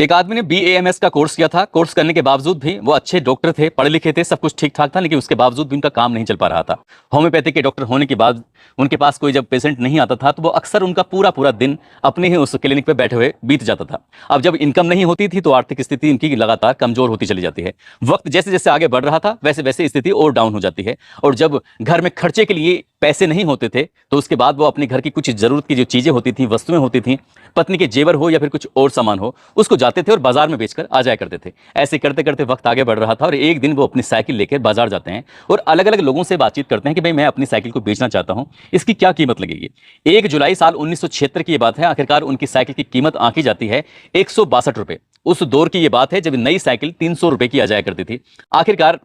एक आदमी ने BAMS का कोर्स किया था। कोर्स करने के बावजूद भी वो अच्छे डॉक्टर थे, पढ़े लिखे थे, सब कुछ ठीक ठाक था, लेकिन उसके बावजूद भी उनका काम नहीं चल पा रहा था। होम्योपैथिक के डॉक्टर होने के बाद उनके पास कोई जब पेशेंट नहीं आता था तो वो अक्सर उनका पूरा पूरा दिन अपने ही उस क्लिनिक पे बैठे हुए बीत जाता था। अब जब इनकम नहीं होती थी तो आर्थिक स्थिति उनकी लगातार कमजोर होती चली जाती है। वक्त जैसे जैसे आगे बढ़ रहा था वैसे वैसे स्थिति और डाउन हो जाती है, और जब घर में खर्चे के लिए पैसे नहीं होते थे तो उसके बाद वो अपने घर की कुछ जरूरत की जो चीजें होती थी, वस्तुएं होती थी, पत्नी के जेवर हो या फिर कुछ और सामान हो, उसको जाते थे और बाजार में बेचकर आ जाया करते थे। ऐसे करते करते वक्त आगे बढ़ रहा था और एक दिन वो अपनी साइकिल लेकर बाजार जाते हैं और अलग अलग लोगों से बातचीत करते हैं कि भाई मैं अपनी साइकिल को बेचना चाहता हूं, इसकी क्या कीमत लगेगी। 1 जुलाई साल 1976 की ये बात है। आखिरकार उनकी साइकिल की कीमत आंकी जाती है 162 रुपए। उस दौर की ये बात है जब नई साइकिल 300 रुपए की आ जाया करती थी। आखिरकार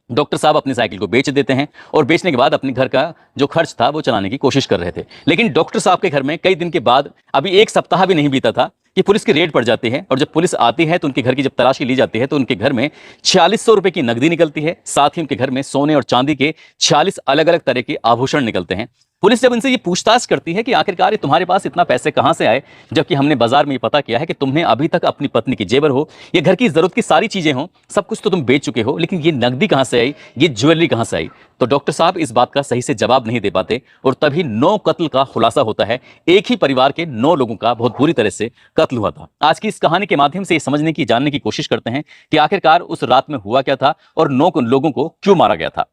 डॉक्टर साहब अपनी साइकिल को बेच देते हैं और बेचने के बाद अपने घर का जो खर्च था वो चलाने की कोशिश कर रहे थे। लेकिन डॉक्टर साहब के घर में कई दिन के बाद, अभी 1 सप्ताह भी नहीं बीता था कि पुलिस की रेड पड़ जाती है, और जब पुलिस आती है तो उनके घर की जब तलाशी ली जाती है तो उनके घर में 4600 रुपए की नकदी निकलती है। साथ ही उनके घर में सोने और चांदी के 46 अलग अलग तरह के आभूषण निकलते हैं। पुलिस जब इनसे ये पूछताछ करती है कि आखिरकार ये तुम्हारे पास इतना पैसे कहां से आए, जबकि हमने बाजार में ये पता किया है कि तुमने अभी तक अपनी पत्नी की जेवर हो, ये घर की जरूरत की सारी चीजें हो, सब कुछ तो तुम बेच चुके हो, लेकिन ये नकदी कहां से आई, ये ज्वेलरी कहां से आई। तो डॉक्टर साहब इस बात का सही से जवाब नहीं दे पाते और तभी 9 कत्ल का खुलासा होता है। एक ही परिवार के 9 लोगों का बहुत बुरी तरह से कत्ल हुआ था। आज की इस कहानी के माध्यम से ये समझने की, जानने की कोशिश करते हैं कि आखिरकार उस रात में हुआ क्या था और 9 लोगों को क्यों मारा गया था।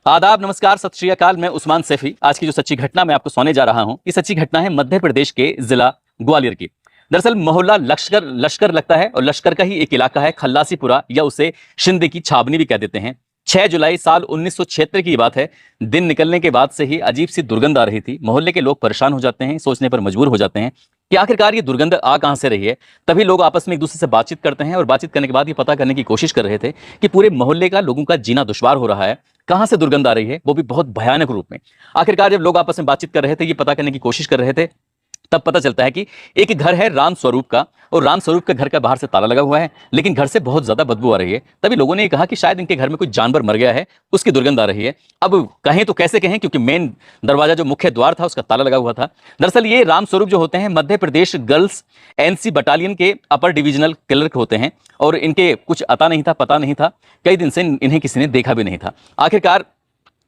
आदाब, नमस्कार, सत श्री अकाल। मैं उस्मान सैफी। आज की जो सच्ची घटना मैं आपको सुनाने जा रहा हूं, ये सच्ची घटना है मध्य प्रदेश के जिला ग्वालियर की। दरअसल मोहल्ला लश्कर लगता है और लश्कर का ही एक इलाका है खल्लासीपुरा, या उसे शिंदे की छावनी भी कह देते हैं। 6 जुलाई साल 1976 की बात है। दिन निकलने के बाद से ही अजीब सी दुर्गंध आ रही थी। मोहल्ले के लोग परेशान हो जाते हैं, सोचने पर मजबूर हो जाते हैं कि आखिरकार ये दुर्गंध आ कहां से रही है। तभी लोग आपस में एक दूसरे से बातचीत करते हैं और बातचीत करने के बाद ये पता करने की कोशिश कर रहे थे कि पूरे मोहल्ले का लोगों का जीना दुश्वार हो रहा है, कहां से दुर्गंध आ रही है, वो भी बहुत भयानक रूप में। आखिरकार जब लोग आपस में बातचीत कर रहे थे, ये पता करने की कोशिश कर रहे थे, तब पता चलता है कि एक घर है राम स्वरूप का, और राम स्वरूप के घर का बाहर से ताला लगा हुआ है, लेकिन घर से बहुत ज्यादा बदबू आ रही है। तभी लोगों ने ये कहा कि शायद इनके घर में कोई जानवर मर गया है, उसकी दुर्गंध आ रही है। अब कहें तो कैसे कहें, क्योंकि मेन दरवाजा जो मुख्य द्वार था उसका ताला लगा हुआ था। दरअसल ये राम स्वरूप जो होते हैं Madhya Pradesh girls NC battalion के अपर डिविजनल क्लर्क होते हैं, और इनके कुछ आता नहीं था, पता नहीं था, कई दिन से इन्हें किसी ने देखा भी नहीं था। आखिरकार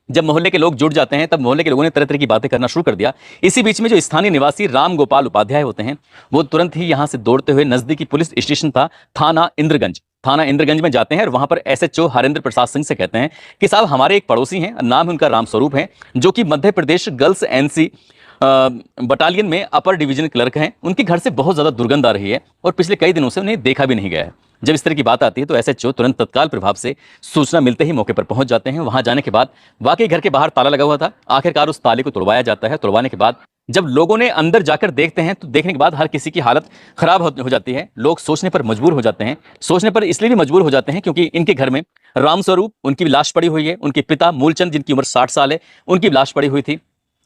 जब मोहल्ले के लोग जुट जाते हैं तब मोहल्ले के लोगों ने तरह तरह की बातें करना शुरू कर दिया। इसी बीच में जो स्थानीय निवासी राम गोपाल उपाध्याय होते हैं, वो तुरंत ही यहां से दौड़ते हुए नजदीकी पुलिस स्टेशन था थाना इंद्रगंज में जाते हैं और वहां पर SHO हरेंद्र प्रसाद सिंह से कहते हैं कि साहब हमारे एक पड़ोसी हैं, नाम उनका राम स्वरूप है, जो कि Madhya Pradesh girls NC battalion में अपर डिवीजन क्लर्क हैं। उनके घर से बहुत ज्यादा दुर्गंध आ रही है और पिछले कई दिनों से उन्हें देखा भी नहीं गया है। जब इस तरह की बात आती है तो SHO तुरंत तत्काल प्रभाव से सूचना मिलते ही मौके पर पहुंच जाते हैं। वहां जाने के बाद वाकई घर के बाहर ताला लगा हुआ था। आखिरकार उस ताले को तोड़वाया जाता है। तोड़वाने के बाद जब लोगों ने अंदर जाकर देखते हैं तो देखने के बाद हर किसी की हालत खराब हो जाती है। लोग सोचने पर मजबूर हो जाते हैं। सोचने पर इसलिए भी मजबूर हो जाते हैं क्योंकि इनके घर में राम स्वरूप, उनकी लाश पड़ी हुई है, उनके पिता मूलचंद जिनकी उम्र 60 साल है, उनकी लाश पड़ी हुई थी,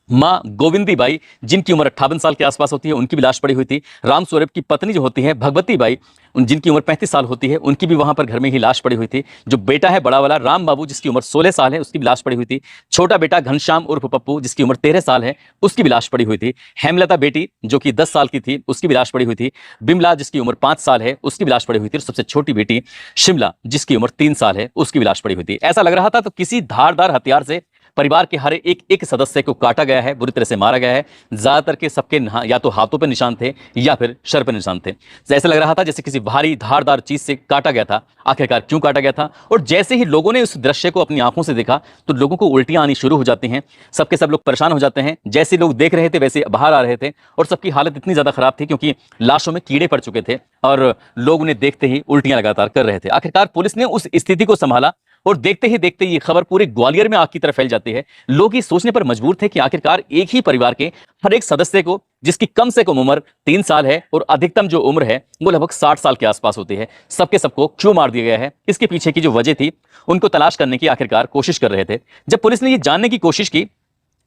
मां गोविंदी बाई जिनकी उम्र 58 साल के आसपास होती है, उनकी भी लाश पड़ी हुई थी, राम स्वरूप की पत्नी जो होती है भगवती बाई, जिनकी उम्र 35 साल होती है, उनकी भी वहां पर घर में ही लाश पड़ी हुई थी। जो बेटा है बड़ा वाला राम बाबू जिसकी उम्र 16 साल है, उसकी भी लाश पड़ी हुई थी। छोटा बेटा घनश्याम उर्फ पप्पू जिसकी उम्र 13 साल है, उसकी भी लाश पड़ी हुई थी। हेमलता बेटी जो कि 10 साल की थी, उसकी भी लाश पड़ी हुई थी। बिमला जिसकी उम्र 5 साल है, उसकी भी लाश पड़ी हुई थी। और सबसे छोटी बेटी शिमला जिसकी उम्र 3 साल है, उसकी भी लाश पड़ी हुई थी। ऐसा लग रहा था तो किसी धारदार हथियार से परिवार के हर एक सदस्य को काटा गया है, बुरी तरह से मारा गया है। ज्यादातर के सबके या तो हाथों पर निशान थे या फिर सर पर निशान थे। ऐसा लग रहा था जैसे किसी भारी धारदार चीज से काटा गया था। आखिरकार क्यों काटा गया था? और जैसे ही लोगों ने उस दृश्य को अपनी आंखों से देखा तो लोगों को उल्टियां आनी शुरू हो जाती हैं। सबके सब लोग परेशान हो जाते हैं। जैसे लोग देख रहे थे वैसे बाहर आ रहे थे और सबकी हालत इतनी ज्यादा खराब थी क्योंकि लाशों में कीड़े पड़ चुके थे और लोग उन्हें देखते ही उल्टियां लगातार कर रहे थे। आखिरकार पुलिस ने उस स्थिति को संभाला और देखते ही देखते ये खबर पूरे ग्वालियर में आग की तरह फैल जाती है। लोग ये सोचने पर मजबूर थे कि आखिरकार एक ही परिवार के हर एक सदस्य को, जिसकी कम से कम उम्र 3 साल है और अधिकतम जो उम्र है वो लगभग 60 साल के आसपास होती है, सबके सबको क्यों मार दिया गया है। इसके पीछे की जो वजह थी उनको तलाश करने की आखिरकार कोशिश कर रहे थे। जब पुलिस ने ये जानने की कोशिश की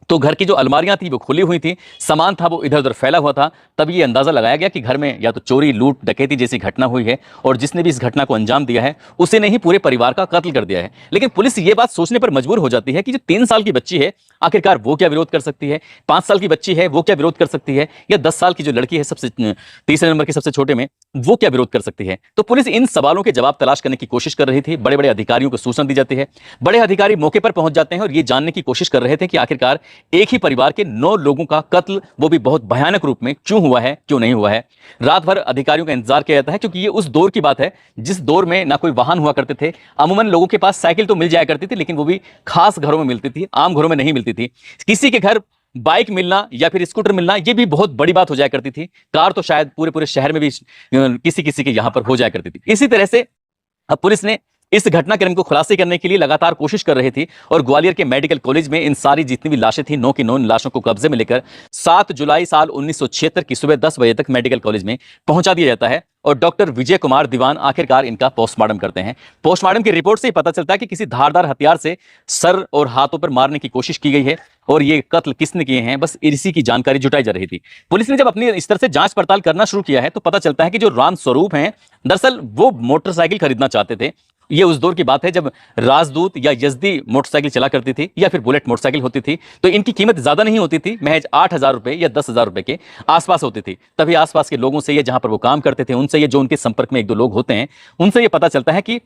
तो घर की जो अलमारियां थी वो खुली हुई थी, सामान था वो इधर उधर फैला हुआ था। तब ये अंदाजा लगाया गया कि घर में या तो चोरी, लूट, डकैती जैसी घटना हुई है और जिसने भी इस घटना को अंजाम दिया है उसी ने ही पूरे परिवार का कत्ल कर दिया है। लेकिन पुलिस ये बात सोचने पर मजबूर हो जाती है कि जो 3 साल की बच्ची है आखिरकार वो क्या विरोध कर सकती है, 5 साल की बच्ची है वो क्या विरोध कर सकती है, या 10 साल की जो लड़की है सबसे तीसरे नंबर की सबसे छोटे में, वो क्या विरोध कर सकती है। तो पुलिस इन सवालों के जवाब तलाश करने की कोशिश कर रही थी। बड़े बड़े अधिकारियों को सूचना दी जाती है, बड़े अधिकारी मौके पर पहुंच जाते हैं और ये जानने की कोशिश कर रहे थे कि आखिरकार एक ही परिवार के 9 लोगों का कत्ल, वो भी बहुत भयानक रूप में, क्यों हुआ है, क्यों नहीं हुआ है। रात भर अधिकारियों का इंतजार किया जाता है, क्योंकि ये उस दौर की बात है जिस दौर में ना कोई वाहन हुआ करते थे। अमूमन लोगों के पास साइकिल तो मिल जाया करती थी, लेकिन वो भी खास घरों में मिलती थी, आम घरों में नहीं मिलती थी। किसी के घर बाइक मिलना या फिर स्कूटर मिलना ये भी बहुत बड़ी बात हो जाया करती थी। कार तो शायद पूरे पूरे शहर में भी किसी किसी के यहां पर हो जाया करती थी। इसी तरह से अब पुलिस ने इस घटनाक्रम को खुलासे करने के लिए लगातार कोशिश कर रही थी और ग्वालियर के मेडिकल कॉलेज में इन सारी जितनी भी लाशें थी 9 की 9 लाशों को कब्जे में लेकर 7 जुलाई साल 1976 की सुबह 10 बजे तक मेडिकल कॉलेज में पहुंचा दिया जाता है और डॉक्टर विजय कुमार दीवान आखिरकार इनका पोस्टमार्टम करते हैं। पोस्टमार्टम की रिपोर्ट से ही पता चलता है कि किसी धारदार हथियार से सर और हाथों पर मारने की कोशिश की गई है और ये कत्ल किसने किए हैं बस इसी की जानकारी जुटाई जा रही थी। पुलिस ने जब अपनी इस तरह से जांच पड़ताल करना शुरू किया है तो पता चलता है कि जो राम स्वरूप हैं दरअसल वो मोटरसाइकिल खरीदना चाहते थे। ये उस दौर की बात है जब राजदूत या यजदी मोटरसाइकिल चला करती थी या फिर बुलेट मोटरसाइकिल होती थी, तो इनकी कीमत ज्यादा नहीं होती थी, महज 8,000 रुपए या 10,000 रुपए के आसपास होती थी। तभी आसपास के लोगों से, या जहां पर वो काम करते थे उनसे, या जो उनके संपर्क में 1-2 लोग होते हैं उनसे ये पता चलता है कि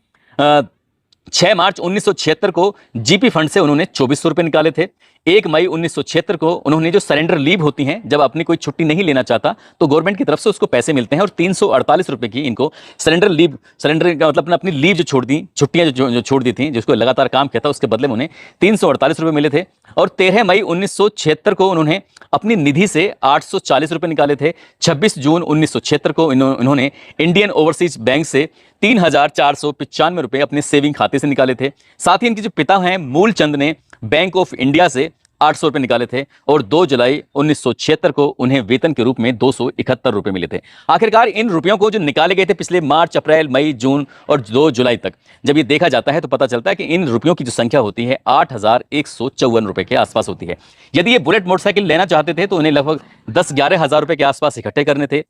6 मार्च 1976 को जीपी फंड से उन्होंने 2400 रुपए निकाले थे। 1 मई 1976 को उन्होंने जो सरेंडर लीव होती हैं, जब अपनी कोई छुट्टी नहीं लेना चाहता तो गवर्नमेंट की तरफ से उसको पैसे मिलते हैं और 348 रुपए की इनको सरेंडर का मतलब अपनी लीव जो छोड़ दी, छुट्टियां जो छोड़ दी थी, जिसको लगातार काम किया था, उसके बदले में उन्हें 348 रुपए मिले थे। और 13 मई 1976 को उन्होंने अपनी निधि से 840 रुपए निकाले थे। 26 जून 1976 को इन्होंने इंडियन ओवरसीज बैंक से 3,495 रुपए अपने सेविंग खाते से निकाले थे। साथ ही इनके जो पिता हैं मूलचंद ने बैंक ऑफ इंडिया से 800 रुपए निकाले थे और 2 जुलाई 1976 को उन्हें वेतन के रूप में 271 रुपए मिले थे। आखिरकार इन रुपयों को जो निकाले गए थे पिछले मार्च, अप्रैल, मई, जून और 2 जुलाई तक, जब ये देखा जाता है तो पता चलता है कि इन रुपयों की जो संख्या होती है 8,154 रुपए के आसपास होती है। यदि ये बुलेट मोटरसाइकिल लेना चाहते थे तो उन्हें लगभग 10-11 हजार रुपए के आसपास इकट्ठे करने थे।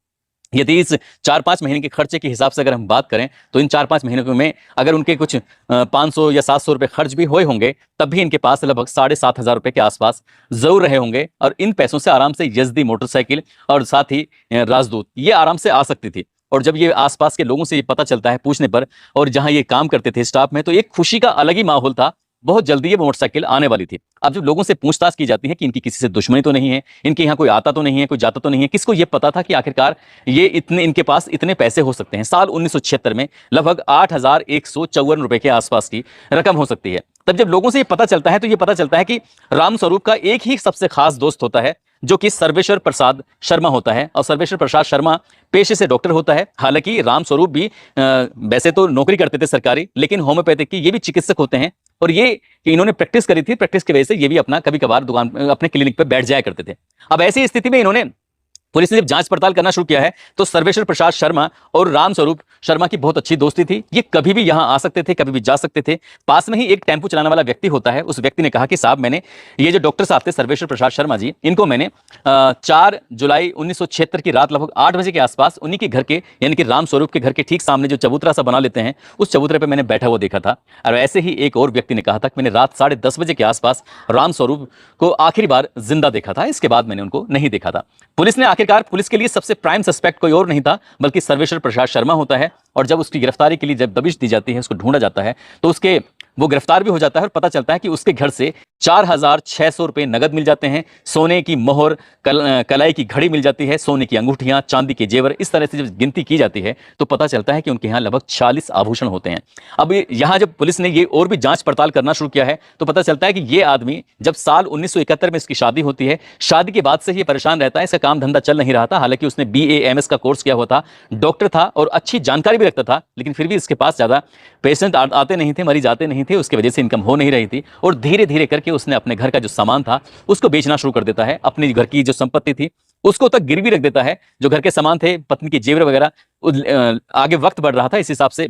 यदि इस 4-5 महीने के खर्चे के हिसाब से अगर हम बात करें तो इन 4-5 महीनों में अगर उनके कुछ 500 या 700 रुपए खर्च भी हुए होंगे तब भी इनके पास लगभग 7,500 रुपए के आसपास जरूर रहे होंगे और इन पैसों से आराम से यजदी मोटरसाइकिल और साथ ही राजदूत ये आराम से आ सकती थी। और जब ये आसपास के लोगों से ये पता चलता है पूछने पर, और जहां ये काम करते थे स्टाफ में, तो एक खुशी का अलग ही माहौल था। बहुत जल्दी ये मोटरसाइकिल आने वाली थी। अब जब लोगों से पूछताछ की जाती है कि इनकी किसी से दुश्मनी तो नहीं है, इनके यहाँ कोई आता तो नहीं है, कोई जाता तो नहीं है, किसको ये पता था कि आखिरकार ये इतने इनके पास इतने पैसे हो सकते हैं। साल 1976 में लगभग 8,154 रुपए के आसपास की रकम हो सकती है। तब जब लोगों से ये पता चलता है तो ये पता चलता है कि रामस्वरूप का एक ही सबसे खास दोस्त होता है जो कि सर्वेश्वर प्रसाद शर्मा होता है। और सर्वेश्वर प्रसाद शर्मा पेशे से डॉक्टर होता है। हालांकि रामस्वरूप भी वैसे तो नौकरी करते थे सरकारी, लेकिन होम्योपैथिक की ये भी चिकित्सक होते हैं और ये कि इन्होंने प्रैक्टिस करी थी, प्रैक्टिस की वजह से ये भी अपना कभी कभार दुकान अपने क्लिनिक पे बैठ जाया करते थे। अब ऐसी स्थिति में इन्होंने पुलिस ने जब जांच पड़ताल करना शुरू किया है तो सर्वेश्वर प्रसाद शर्मा और रामस्वरूप शर्मा की बहुत अच्छी दोस्ती थी। ये कभी भी यहां आ सकते थे, कभी भी जा सकते थे। पास में ही एक टेंपो चलाने वाला व्यक्ति होता है। उस व्यक्ति ने कहा कि साहब, मैंने ये जो डॉक्टर साहब थे सर्वेश्वर प्रसाद शर्मा जी, इनको मैंने 4 जुलाई 1976 की रात लगभग 8 बजे के आसपास उन्हीं के घर के, यानी कि रामस्वरूप के घर के ठीक सामने जो चबूतरा सा बना लेते हैं, उस चबूतरे पर मैंने बैठा हुआ देखा था। और ऐसे ही एक और व्यक्ति ने कहा था कि मैंने रात 10:30 बजे के आसपास रामस्वरूप को आखिरी बार जिंदा देखा था, इसके बाद मैंने उनको नहीं देखा था। पुलिस ने आखिरकार, पुलिस के लिए सबसे प्राइम सस्पेक्ट कोई और नहीं था बल्कि सर्वेश्वर प्रसाद शर्मा होता है। और जब उसकी गिरफ्तारी के लिए जब दबिश दी जाती है, उसको ढूंढा जाता है, तो वो गिरफ्तार भी हो जाता है और पता चलता है कि उसके घर से 4,600 रुपए नगद मिल जाते हैं, सोने की मोहर, कलाई की घड़ी मिल जाती है, सोने की अंगूठियां, चांदी के जेवर। इस तरह से जब गिनती की जाती है तो पता चलता है कि उनके यहाँ लगभग 40 आभूषण होते हैं। अब यहाँ जब पुलिस ने ये और भी जांच पड़ताल करना शुरू किया है तो पता चलता है कि ये आदमी जब साल 1971 में इसकी शादी होती है, शादी के बाद से ही परेशान रहता है, इसका काम धंधा चल नहीं रहा था। हालांकि उसने BA MS का कोर्स किया हुआ था, डॉक्टर था और अच्छी जानकारी भी रखता था, लेकिन फिर भी इसके पास ज्यादा पेशेंट आते नहीं थे, मरीज आते नहीं थे, उसकी वजह से इनकम हो नहीं रही थी। और धीरे धीरे करके उसने अपने घर का जो सामान था उसको बेचना शुरू कर देता है। अपने घर की जो संपत्ति थी उसको तक गिरवी रख देता है, जो घर के सामान थे, पत्नी के जेवर वगैरह। आगे वक्त बढ़ रहा था, इस हिसाब से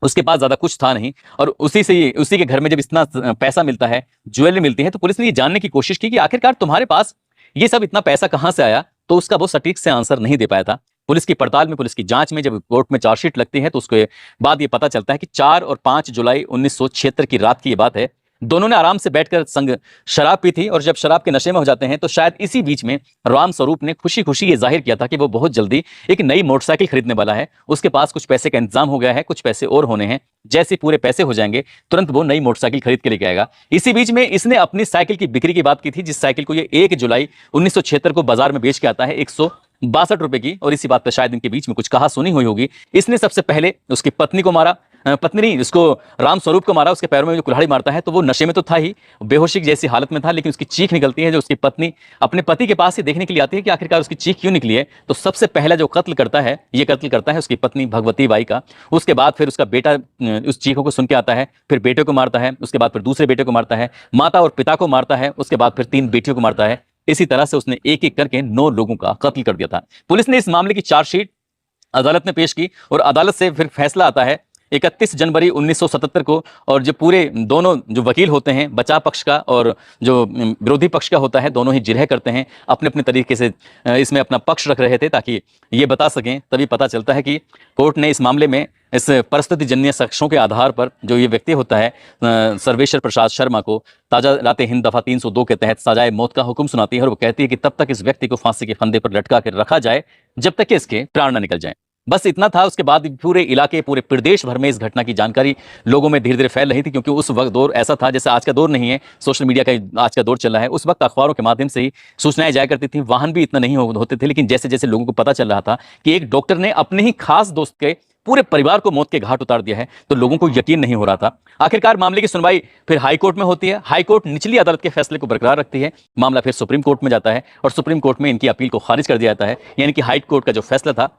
उसके पास ज्यादा कुछ था नहीं, और उसी के घर में जब इतना पैसा मिलता है, ज्वेलरी मिलती है, तो पुलिस ने ये जानने की कोशिश की कि आखिरकार तुम्हारे पास ये सब इतना पैसा कहां से आया। तो उसका वो सटीक से आंसर नहीं दे पाया था। पुलिस की पड़ताल में, पुलिस की जांच में जब कोर्ट में चार्जशीट लगती है तो उसके बाद ये पता चलता है कि 4 और 5 जुलाई 1976 की रात की ये बात है। दोनों ने आराम से बैठकर संग शराब पी थी, और जब शराब के नशे में हो जाते हैं तो शायद इसी बीच में राम स्वरूप ने खुशी खुशी ये जाहिर किया था कि वो बहुत जल्दी एक नई मोटरसाइकिल खरीदने वाला है। उसके पास कुछ पैसे का इंतजाम हो गया है, कुछ पैसे और होने हैं। जैसे पूरे पैसे हो जाएंगे तुरंत वो नई मोटरसाइकिल खरीद के लेके आएगा। इसी बीच में इसने अपनी साइकिल की बिक्री की बात की थी, जिस साइकिल को ये 1 जुलाई 1976 को बाजार में बेच के आता है 162 रुपए की। और इसी बात पर शायद इनके बीच में कुछ कहा सुनी हुई होगी। इसने सबसे पहले उसकी पत्नी को मारा, पत्नी नहीं, उसको राम स्वरूप को मारा। उसके पैरों में जो कुल्हाड़ी मारता है तो वो नशे में तो था ही, बेहोशी जैसी हालत में था, लेकिन उसकी चीख निकलती है। जो उसकी पत्नी अपने पति के पास ही देखने के लिए आती है कि आखिरकार उसकी चीख क्यों निकली है। तो सबसे पहला जो कत्ल करता है, ये कत्ल करता है उसकी पत्नी भगवती बाई का। उसके बाद फिर उसका बेटा उस चीखों को सुन के आता है, फिर बेटे को मारता है, उसके बाद फिर दूसरे बेटे को मारता है, माता और पिता को मारता है, उसके बाद फिर 3 बेटियों को मारता है। इसी तरह से उसने एक एक करके 9 लोगों का कत्ल कर दिया था। पुलिस ने इस मामले की चार्जशीट अदालत में पेश की, और अदालत से फिर फैसला आता है 31 जनवरी 1977 को। और जो पूरे दोनों जो वकील होते हैं, बचाव पक्ष का और जो विरोधी पक्ष का होता है, दोनों ही जिरह करते हैं, अपने अपने तरीके से इसमें अपना पक्ष रख रहे थे ताकि ये बता सकें। तभी पता चलता है कि कोर्ट ने इस मामले में इस परिस्थितिजन्य साक्ष्यों के आधार पर जो ये व्यक्ति होता है सर्वेश्वर प्रसाद शर्मा को ताजा राते हिंद दफा 302 के तहत सजाए मौत का हुक्म सुनाती है। और वो कहती है कि तब तक इस व्यक्ति को फांसी के फंदे पर लटका कर रखा जाए जब तक कि इसके प्राण न निकल जाएं। बस इतना था। उसके बाद पूरे इलाके, पूरे प्रदेश भर में इस घटना की जानकारी लोगों में धीरे धीरे फैल रही थी, क्योंकि उस वक्त दौर ऐसा था जैसे आज का दौर नहीं है, सोशल मीडिया का आज का दौर चल रहा है। उस वक्त अखबारों के माध्यम से ही सूचनाएं जाया करती थी, वाहन भी इतना नहीं होते थे। लेकिन जैसे जैसे लोगों को पता चल रहा था कि एक डॉक्टर ने अपने ही खास दोस्त के पूरे परिवार को मौत के घाट उतार दिया है, तो लोगों को यकीन नहीं हो रहा था। आखिरकार मामले की सुनवाई फिर हाई कोर्ट में होती है। हाई कोर्ट निचली अदालत के फैसले को बरकरार रखती है। मामला फिर सुप्रीम कोर्ट में जाता है, और सुप्रीम कोर्ट में इनकी अपील को खारिज कर दिया जाता है। यानी कि हाई कोर्ट का जो फैसला था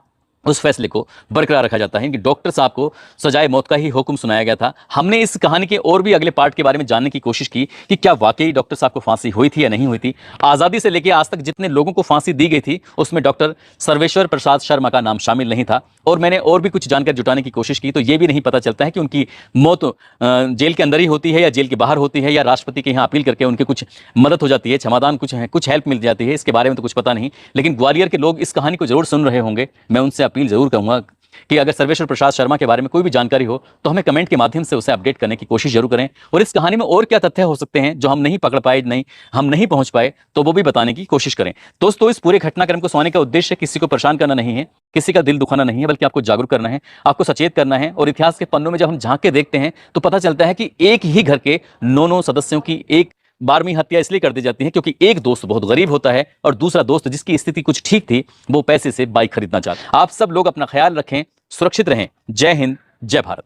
उस फैसले को बरकरार रखा जाता है कि डॉक्टर साहब को सजाए मौत का ही हुक्म सुनाया गया था। हमने इस कहानी के और भी अगले पार्ट के बारे में जानने की कोशिश की कि क्या वाकई डॉक्टर साहब को फांसी हुई थी या नहीं हुई थी। आज़ादी से लेकर आज तक जितने लोगों को फांसी दी गई थी उसमें डॉक्टर सर्वेश्वर प्रसाद शर्मा का नाम शामिल नहीं था। और मैंने और भी कुछ जानकारी जुटाने की कोशिश की तो ये भी नहीं पता चलता है कि उनकी मौत जेल के अंदर ही होती है या जेल के बाहर होती है, या राष्ट्रपति के यहाँ अपील करके उनके कुछ मदद हो जाती है, क्षमादान कुछ हेल्प मिल जाती है। इसके बारे में तो कुछ पता नहीं। लेकिन ग्वालियर के लोग इस कहानी को जरूर सुन रहे होंगे। मैं उनसे अपील जरूर करूंगा कि अगर सर्वेश्वर प्रसाद शर्मा के बारे में कोई भी जानकारी हो तो हमें कमेंट के माध्यम से उसे अपडेट करने की कोशिश जरूर करें। और इस कहानी में और क्या तथ्य हो सकते हैं जो हम नहीं पकड़ पाए, हम नहीं पहुंच पाए, तो वो भी बताने की कोशिश करें। दोस्तों, इस पूरे घटनाक्रम को सुनाने का उद्देश्य किसी को परेशान करना नहीं है, किसी का दिल दुखाना नहीं है, बल्कि आपको जागरूक करना है, आपको सचेत करना है। और इतिहास के पन्नों में जब हम झांक के देखते हैं तो पता चलता है कि एक ही घर के 9 सदस्यों की एक 12वीं हत्या इसलिए कर दी जाती है क्योंकि एक दोस्त बहुत गरीब होता है और दूसरा दोस्त जिसकी स्थिति कुछ ठीक थी वो पैसे से बाइक खरीदना चाहता है। आप सब लोग अपना ख्याल रखें, सुरक्षित रहें। जय हिंद, जय भारत।